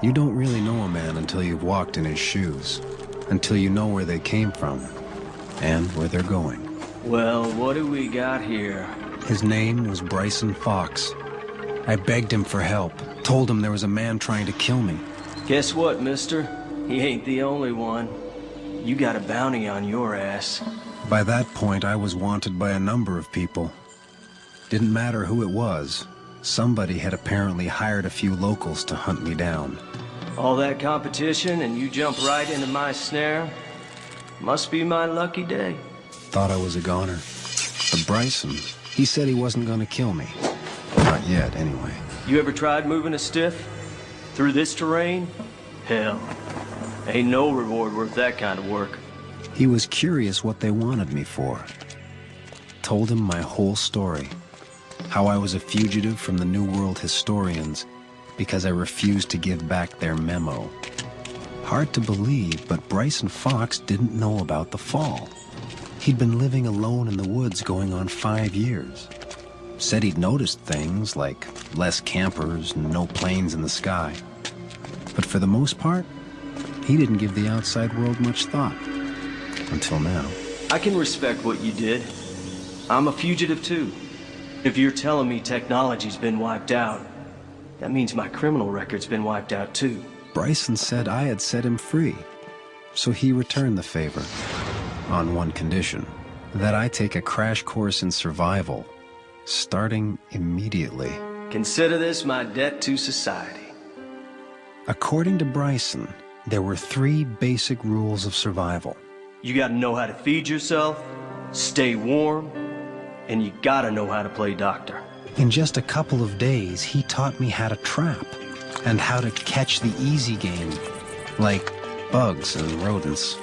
You don't really know a man until you've walked in his shoes, until you know where they came from and where they're going. Well, what do we got here? His name was Bryson Fox. I begged him for help, told him there was a man trying to kill me. Guess what, mister? He ain't the only one. You got a bounty on your ass. By that point, I was wanted by a number of people. Didn't matter who it was. Somebody had apparently hired a few locals to hunt me down. All that competition and you jump right into my snare? Must be my lucky day. Thought I was a goner. But Bryson, he said he wasn't gonna kill me. Not yet, anyway. You ever tried moving a stiff? Through this terrain? Hell, ain't no reward worth that kind of work. He was curious what they wanted me for. Told him my whole story. How I was a fugitive from the New World historians because I refused to give back their memo. Hard to believe, but Bryson Fox didn't know about the fall. He'd been living alone in the woods going on 5 years. Said he'd noticed things like less campers and no planes in the sky. But for the most part, he didn't give the outside world much thought. Until now. I can respect what you did. I'm a fugitive too. If you're telling me technology's been wiped out, that means my criminal record's been wiped out too. Bryson said I had set him free, so he returned the favor, on one condition, that I take a crash course in survival, starting immediately. Consider this my debt to society. According to Bryson, there were 3 basic rules of survival. You gotta know how to feed yourself, stay warm, and you gotta know how to play doctor. In just a couple of days, he taught me how to trap and how to catch the easy game, like bugs and rodents.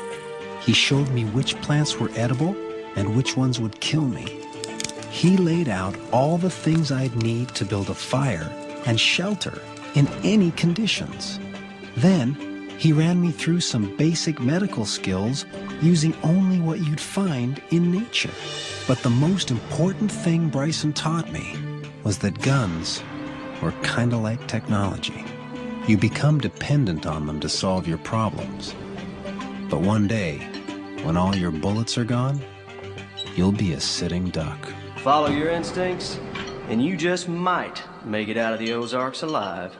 He showed me which plants were edible and which ones would kill me. He laid out all the things I'd need to build a fire and shelter in any conditions. Then, he ran me through some basic medical skills using only what you'd find in nature. But the most important thing Bryson taught me was that guns were kinda like technology. You become dependent on them to solve your problems. But one day, when all your bullets are gone, you'll be a sitting duck. Follow your instincts, and you just might make it out of the Ozarks alive.